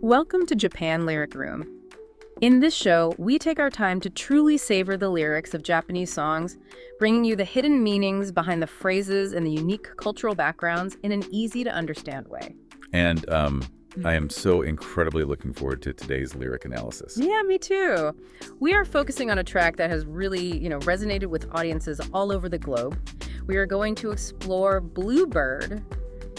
Welcome to Japan Lyric Room. In this show, we take our time to truly savor the lyrics of Japanese songs, bringing you the hidden meanings behind the phrases and the unique cultural backgrounds in an easy-to-understand way. And I am so incredibly looking forward to today's lyric analysis. Yeah, me too. We are focusing on a track that has really, resonated with audiences all over the globe. We are going to explore Bluebird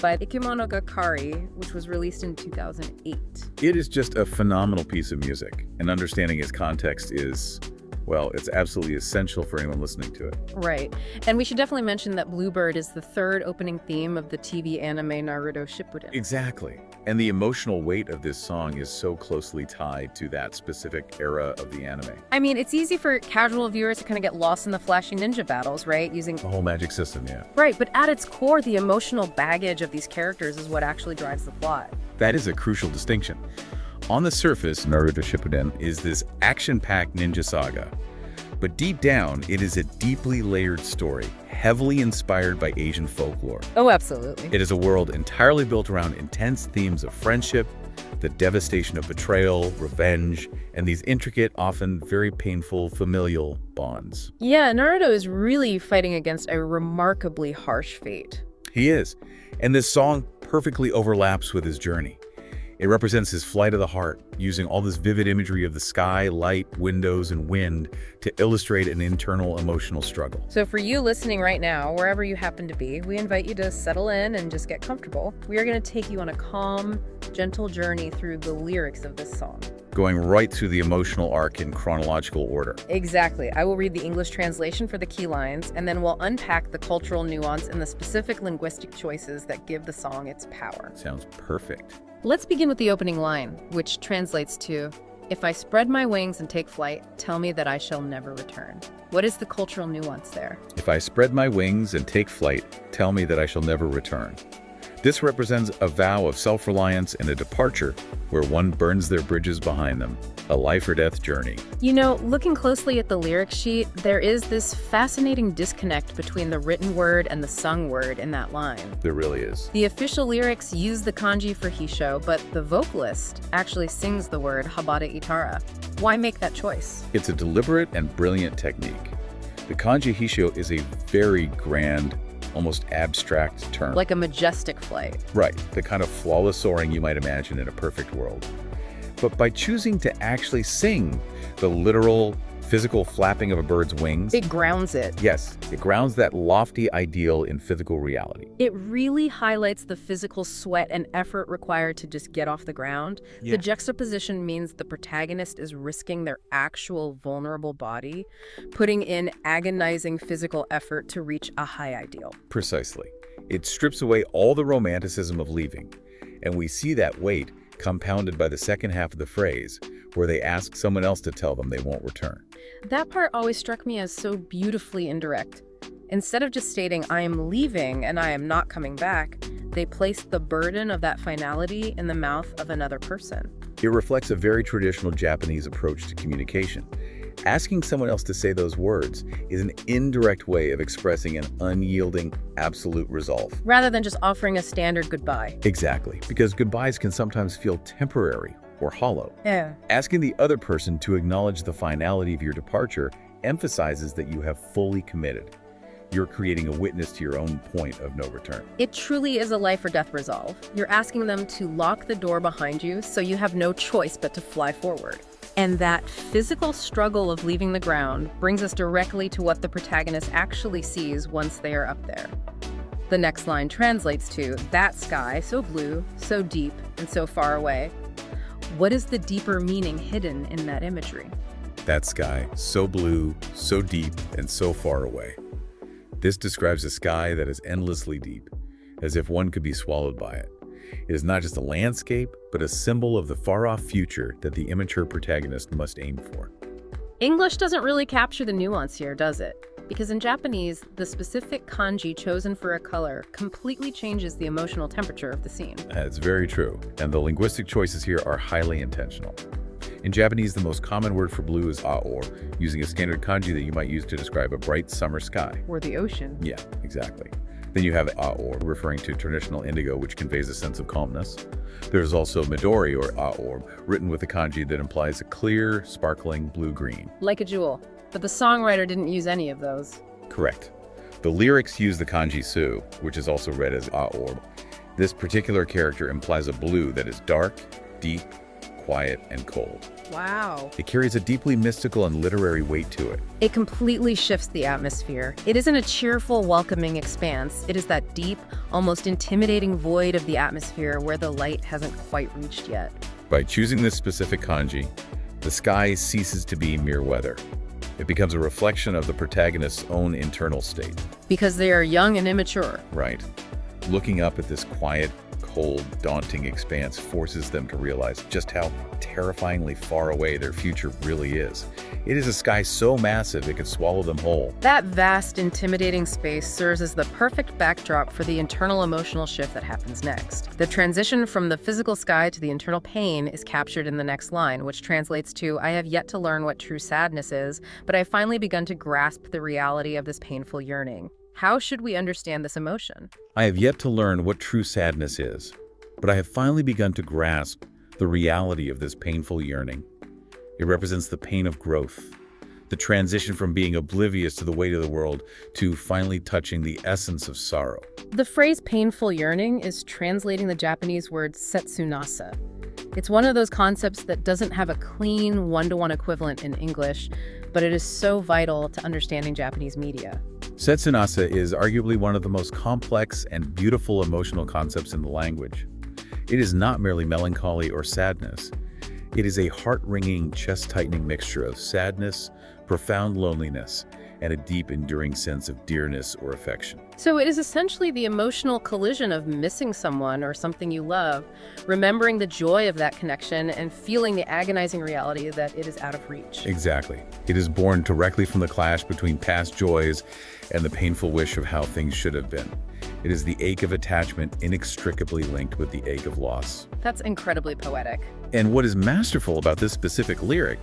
by Ikimonogakari, which was released in 2008. It is just a phenomenal piece of music, and understanding its context is, well, it's absolutely essential for anyone listening to it. Right. And we should definitely mention that Bluebird is the third opening theme of the TV anime Naruto Shippuden. Exactly. And the emotional weight of this song is so closely tied to that specific era of the anime. I mean, it's easy for casual viewers to kind of get lost in the flashy ninja battles, right? Using The whole magic system, yeah. Right, but at its core, the emotional baggage of these characters is what actually drives the plot. That is a crucial distinction. On the surface, Naruto Shippuden is this action-packed ninja saga. But deep down, it is a deeply layered story, heavily inspired by Asian folklore. Oh, absolutely. It is a world entirely built around intense themes of friendship, the devastation of betrayal, revenge, and these intricate, often very painful familial bonds. Yeah, Naruto is really fighting against a remarkably harsh fate. He is, and this song perfectly overlaps with his journey. It represents his flight of the heart, using all this vivid imagery of the sky, light, windows, and wind to illustrate an internal emotional struggle. So for you listening right now, wherever you happen to be, we invite you to settle in and just get comfortable. We are going to take you on a calm, gentle journey through the lyrics of this song. Going right through the emotional arc in chronological order. Exactly. I will read the English translation for the key lines, and then we'll unpack the cultural nuance and the specific linguistic choices that give the song its power. Sounds perfect. Let's begin with the opening line, which translates to, "If I spread my wings and take flight, tell me that I shall never return." What is the cultural nuance there? If I spread my wings and take flight, tell me that I shall never return. This represents a vow of self-reliance and a departure where one burns their bridges behind them, a life-or-death journey. Looking closely at the lyric sheet, there is this fascinating disconnect between the written word and the sung word in that line. There really is. The official lyrics use the kanji for hisho, but the vocalist actually sings the word habata itara. Why make that choice? It's a deliberate and brilliant technique. The kanji hisho is a very grand, almost abstract term. Like a majestic flight. Right, the kind of flawless soaring you might imagine in a perfect world. But by choosing to actually sing the literal, physical flapping of a bird's wings, It grounds it. yes, it grounds that lofty ideal in physical reality. It really highlights the physical sweat and effort required to just get off the ground. Yeah. The juxtaposition means the protagonist is risking their actual vulnerable body, putting in agonizing physical effort to reach a high ideal. Precisely. It strips away all the romanticism of leaving, and we see that weight compounded by the second half of the phrase, where they ask someone else to tell them they won't return. That part always struck me as so beautifully indirect. Instead of just stating, "I am leaving and I am not coming back," they placed the burden of that finality in the mouth of another person. It reflects a very traditional Japanese approach to communication. Asking someone else to say those words is an indirect way of expressing an unyielding, absolute resolve. Rather than just offering a standard goodbye. Exactly, because goodbyes can sometimes feel temporary or hollow. Yeah. Asking the other person to acknowledge the finality of your departure emphasizes that you have fully committed. You're creating a witness to your own point of no return. It truly is a life or death resolve. You're asking them to lock the door behind you so you have no choice but to fly forward. And that physical struggle of leaving the ground brings us directly to what the protagonist actually sees once they are up there. The next line translates to, "That sky, so blue, so deep, and so far away." What is the deeper meaning hidden in that imagery? That sky, so blue, so deep, and so far away. This describes a sky that is endlessly deep, as if one could be swallowed by it. It is not just a landscape, but a symbol of the far-off future that the immature protagonist must aim for. English doesn't really capture the nuance here, does it? Because in Japanese, the specific kanji chosen for a color completely changes the emotional temperature of the scene. That's very true, and the linguistic choices here are highly intentional. In Japanese, the most common word for blue is ao, using a standard kanji that you might use to describe a bright summer sky. Or the ocean. Yeah, exactly. Then you have Aor, referring to traditional indigo, which conveys a sense of calmness. There's also Midori, or Aor, written with a kanji that implies a clear, sparkling blue-green. Like a jewel. But the songwriter didn't use any of those. Correct. The lyrics use the kanji Su, which is also read as Aor. This particular character implies a blue that is dark, deep, quiet, and cold. Wow. It carries a deeply mystical and literary weight to it. It completely shifts the atmosphere. It isn't a cheerful, welcoming expanse. It is that deep, almost intimidating void of the atmosphere where the light hasn't quite reached yet. By choosing this specific kanji, the sky ceases to be mere weather. It becomes a reflection of the protagonist's own internal state. Because they are young and immature. Right. Looking up at this quiet, cold, daunting expanse forces them to realize just how terrifyingly far away their future really is. It is a sky so massive it could swallow them whole. That vast, intimidating space serves as the perfect backdrop for the internal emotional shift that happens next. The transition from the physical sky to the internal pain is captured in the next line, which translates to, "I have yet to learn what true sadness is, but I have finally begun to grasp the reality of this painful yearning." How should we understand this emotion? I have yet to learn what true sadness is, but I have finally begun to grasp the reality of this painful yearning. It represents the pain of growth, the transition from being oblivious to the weight of the world to finally touching the essence of sorrow. The phrase painful yearning is translating the Japanese word setsunasa. It's one of those concepts that doesn't have a clean one-to-one equivalent in English, but it is so vital to understanding Japanese media. Setsunasa is arguably one of the most complex and beautiful emotional concepts in the language. It is not merely melancholy or sadness. It is a heart-wringing, chest-tightening mixture of sadness, profound loneliness, and a deep, enduring sense of dearness or affection. So it is essentially the emotional collision of missing someone or something you love, remembering the joy of that connection, and feeling the agonizing reality that it is out of reach. Exactly. It is born directly from the clash between past joys and the painful wish of how things should have been. It is the ache of attachment inextricably linked with the ache of loss. That's incredibly poetic. And what is masterful about this specific lyric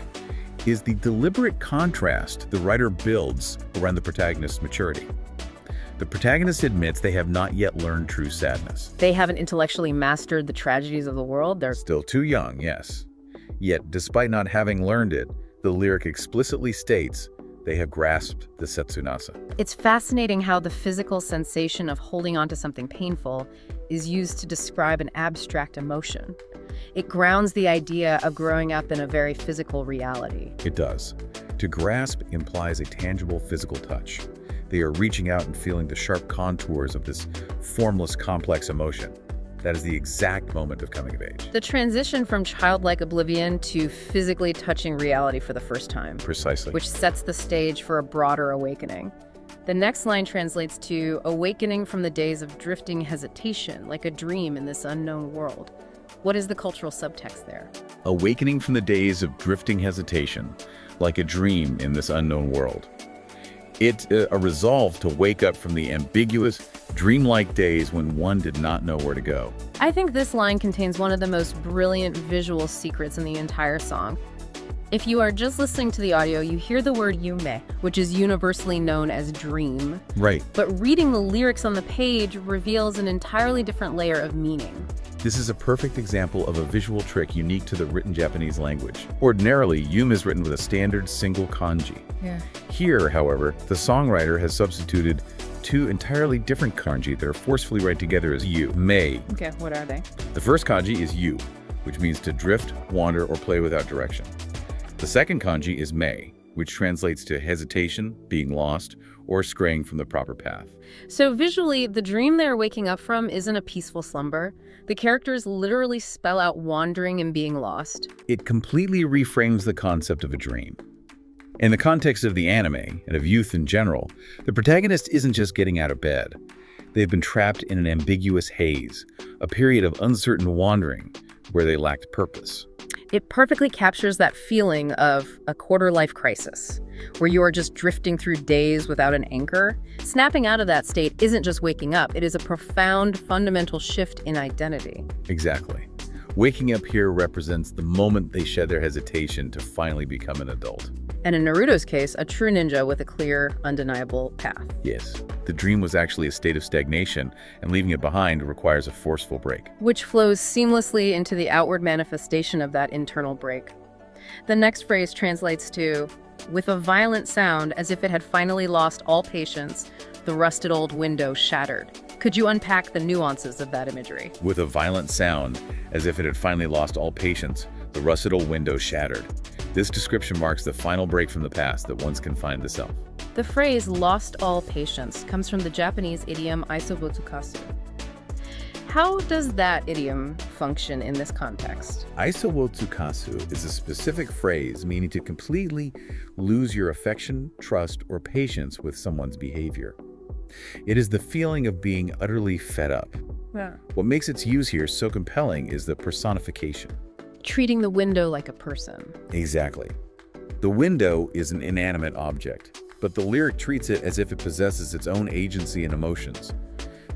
is the deliberate contrast the writer builds around the protagonist's maturity. The protagonist admits they have not yet learned true sadness. They haven't intellectually mastered the tragedies of the world. They're Still too young, yes. Yet, despite not having learned it, the lyric explicitly states they have grasped the setsunasa. It's fascinating how the physical sensation of holding on to something painful is used to describe an abstract emotion. It grounds the idea of growing up in a very physical reality. It does. To grasp implies a tangible physical touch. They are reaching out and feeling the sharp contours of this formless, complex emotion. That is the exact moment of coming of age. The transition from childlike oblivion to physically touching reality for the first time. Precisely. Which sets the stage for a broader awakening. The next line translates to awakening from the days of drifting hesitation, like a dream in this unknown world. What is the cultural subtext there? Awakening from the days of drifting hesitation, like a dream in this unknown world. It's a resolve to wake up from the ambiguous, dreamlike days when one did not know where to go. I think this line contains one of the most brilliant visual secrets in the entire song. If you are just listening to the audio, you hear the word yume, which is universally known as dream. Right. But reading the lyrics on the page reveals an entirely different layer of meaning. This is a perfect example of a visual trick unique to the written Japanese language. Ordinarily, yume is written with a standard single kanji. Yeah. Here, however, the songwriter has substituted two entirely different kanji that are forcefully read together as yu, mei. Okay, what are they? The first kanji is yu, which means to drift, wander, or play without direction. The second kanji is mei, which translates to hesitation, being lost, or straying from the proper path. So visually, the dream they're waking up from isn't a peaceful slumber. The characters literally spell out wandering and being lost. It completely reframes the concept of a dream. In the context of the anime, and of youth in general, the protagonist isn't just getting out of bed. They've been trapped in an ambiguous haze, a period of uncertain wandering where they lacked purpose. It perfectly captures that feeling of a quarter-life crisis, where you are just drifting through days without an anchor. Snapping out of that state isn't just waking up, it is a profound, fundamental shift in identity. Exactly. Waking up here represents the moment they shed their hesitation to finally become an adult. And in Naruto's case, a true ninja with a clear, undeniable path. Yes, the dream was actually a state of stagnation, and leaving it behind requires a forceful break. Which flows seamlessly into the outward manifestation of that internal break. The next phrase translates to, with a violent sound as if it had finally lost all patience, the rusted old window shattered. Could you unpack the nuances of that imagery? With a violent sound, as if it had finally lost all patience, the rusted old window shattered. This description marks the final break from the past that once confined the self. The phrase lost all patience comes from the Japanese idiom isobotukasu. How does that idiom function in this context? Isowotukasu is a specific phrase meaning to completely lose your affection, trust, or patience with someone's behavior. It is the feeling of being utterly fed up. Yeah. What makes its use here so compelling is the personification. Treating the window like a person. Exactly. The window is an inanimate object, but the lyric treats it as if it possesses its own agency and emotions.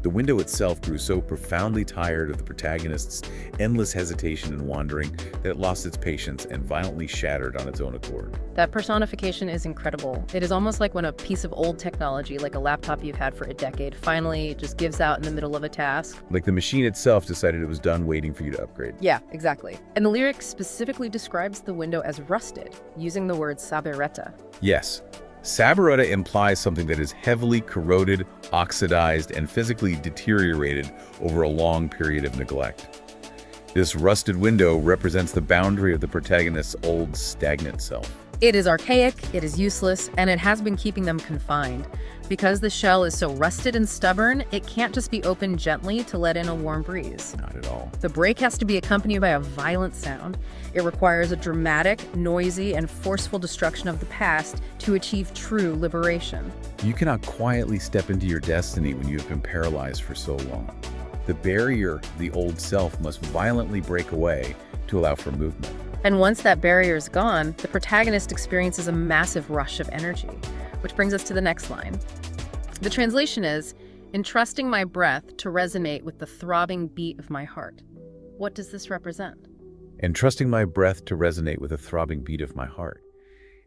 The window itself grew so profoundly tired of the protagonist's endless hesitation and wandering that it lost its patience and violently shattered on its own accord. That personification is incredible. It is almost like when a piece of old technology, like a laptop you've had for a decade, finally just gives out in the middle of a task. Like the machine itself decided it was done waiting for you to upgrade. Yeah, exactly. And the lyric specifically describes the window as rusted, using the word saberetta. Yes. Saberetta implies something that is heavily corroded, oxidized, and physically deteriorated over a long period of neglect. This rusted window represents the boundary of the protagonist's old, stagnant self. It is archaic, it is useless, and it has been keeping them confined. Because the shell is so rusted and stubborn, it can't just be opened gently to let in a warm breeze. Not at all. The break has to be accompanied by a violent sound. It requires a dramatic, noisy, and forceful destruction of the past to achieve true liberation. You cannot quietly step into your destiny when you have been paralyzed for so long. The barrier, the old self, must violently break away to allow for movement. And once that barrier is gone, the protagonist experiences a massive rush of energy, which brings us to the next line. The translation is, entrusting my breath to resonate with the throbbing beat of my heart. What does this represent? Entrusting my breath to resonate with the throbbing beat of my heart.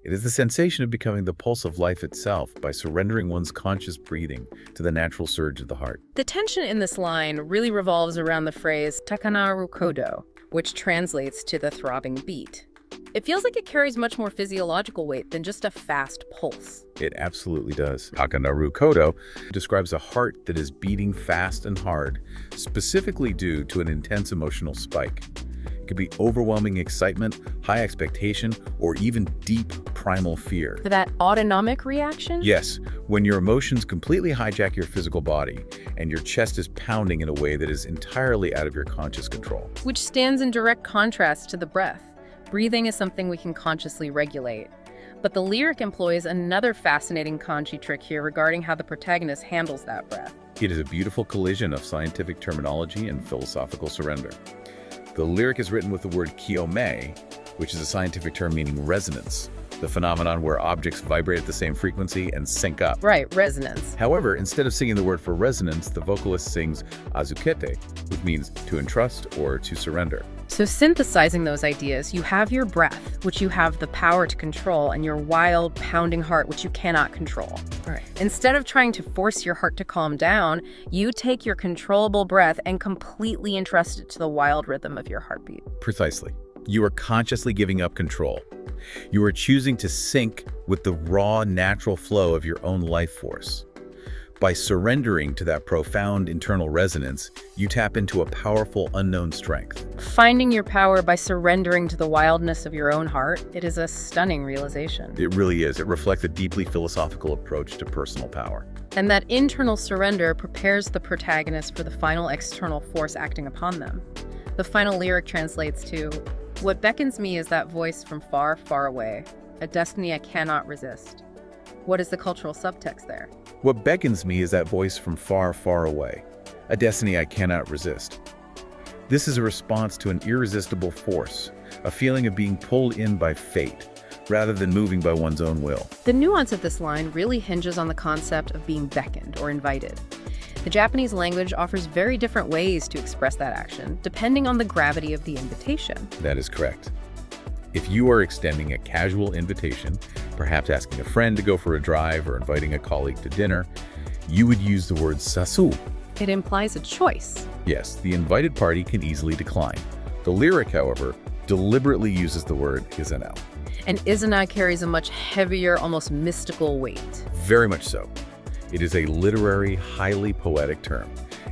It is the sensation of becoming the pulse of life itself by surrendering one's conscious breathing to the natural surge of the heart. The tension in this line really revolves around the phrase takanaru kodo, which translates to the throbbing beat. It feels like it carries much more physiological weight than just a fast pulse. It absolutely does. Takanaru kodo describes a heart that is beating fast and hard, specifically due to an intense emotional spike. It could be overwhelming excitement, high expectation, or even deep primal fear. For that autonomic reaction? Yes, when your emotions completely hijack your physical body and your chest is pounding in a way that is entirely out of your conscious control. Which stands in direct contrast to the breath. Breathing is something we can consciously regulate. But the lyric employs another fascinating kanji trick here regarding how the protagonist handles that breath. It is a beautiful collision of scientific terminology and philosophical surrender. The lyric is written with the word kiyome, which is a scientific term meaning resonance, the phenomenon where objects vibrate at the same frequency and sync up. Right, resonance. However, instead of singing the word for resonance, the vocalist sings azukete, which means to entrust or to surrender. So synthesizing those ideas, you have your breath, which you have the power to control, and your wild, pounding heart, which you cannot control. Right. Instead of trying to force your heart to calm down, you take your controllable breath and completely entrust it to the wild rhythm of your heartbeat. Precisely. You are consciously giving up control. You are choosing to sync with the raw, natural flow of your own life force. By surrendering to that profound internal resonance, you tap into a powerful unknown strength. Finding your power by surrendering to the wildness of your own heart, it is a stunning realization. It really is. It reflects a deeply philosophical approach to personal power. And that internal surrender prepares the protagonist for the final external force acting upon them. The final lyric translates to, "What beckons me is that voice from far, far away, a destiny I cannot resist." What is the cultural subtext there? What beckons me is that voice from far, far away, a destiny I cannot resist. This is a response to an irresistible force, a feeling of being pulled in by fate, rather than moving by one's own will. The nuance of this line really hinges on the concept of being beckoned or invited. The Japanese language offers very different ways to express that action, depending on the gravity of the invitation. That is correct. If you are extending a casual invitation, perhaps asking a friend to go for a drive or inviting a colleague to dinner, you would use the word sasu. It implies a choice. Yes, the invited party can easily decline. The lyric, however, deliberately uses the word izanao. And izana carries a much heavier, almost mystical weight. Very much so. It is a literary, highly poetic term.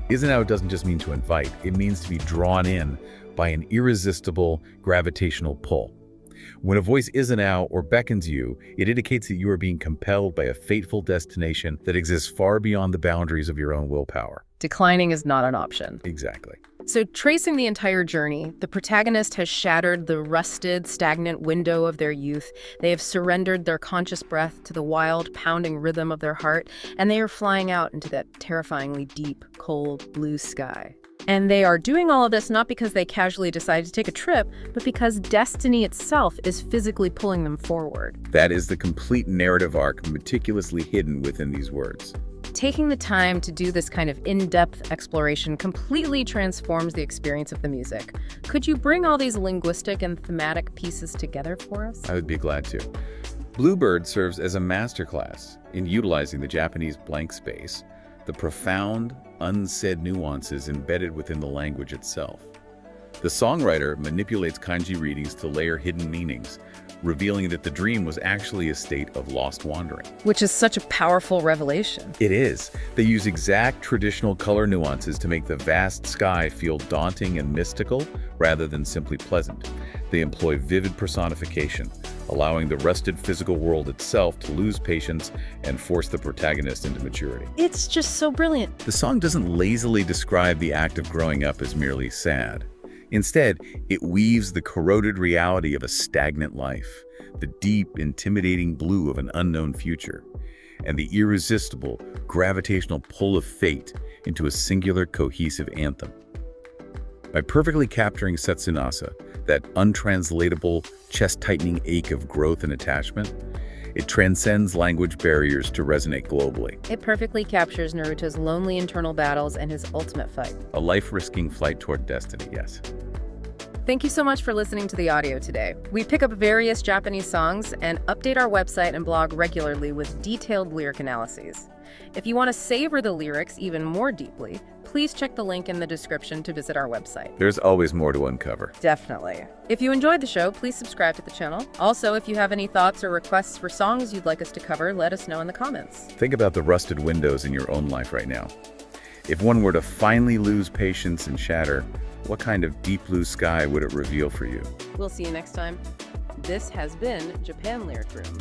Izanao doesn't just mean to invite, it means to be drawn in by an irresistible gravitational pull. When a voice izanao or beckons you, it indicates that you are being compelled by a fateful destination that exists far beyond the boundaries of your own willpower. Declining is not an option. Exactly. So tracing the entire journey, the protagonist has shattered the rusted, stagnant window of their youth. They have surrendered their conscious breath to the wild, pounding rhythm of their heart, and they are flying out into that terrifyingly deep, cold, blue sky. And they are doing all of this not because they casually decided to take a trip, but because destiny itself is physically pulling them forward. That is the complete narrative arc meticulously hidden within these words. Taking the time to do this kind of in-depth exploration completely transforms the experience of the music. Could you bring all these linguistic and thematic pieces together for us? I would be glad to. Bluebird serves as a masterclass in utilizing the Japanese blank space, the profound, unsaid nuances embedded within the language itself. The songwriter manipulates kanji readings to layer hidden meanings, revealing that the dream was actually a state of lost wandering. Which is such a powerful revelation. It is. They use exact traditional color nuances to make the vast sky feel daunting and mystical rather than simply pleasant. They employ vivid personification, allowing the rusted physical world itself to lose patience and force the protagonist into maturity. It's just so brilliant. The song doesn't lazily describe the act of growing up as merely sad. Instead, it weaves the corroded reality of a stagnant life, the deep, intimidating blue of an unknown future, and the irresistible, gravitational pull of fate into a singular, cohesive anthem. By perfectly capturing Setsunasa, that untranslatable, chest-tightening ache of growth and attachment, it transcends language barriers to resonate globally. It perfectly captures Naruto's lonely internal battles and his ultimate fight. A life-risking flight toward destiny, yes. Thank you so much for listening to the audio today. We pick up various Japanese songs and update our website and blog regularly with detailed lyric analyses. If you want to savor the lyrics even more deeply, please check the link in the description to visit our website. There's always more to uncover. Definitely. If you enjoyed the show, please subscribe to the channel. Also, if you have any thoughts or requests for songs you'd like us to cover, let us know in the comments. Think about the rusted windows in your own life right now. If one were to finally lose patience and shatter, what kind of deep blue sky would it reveal for you? We'll see you next time. This has been Japan Lyric Room.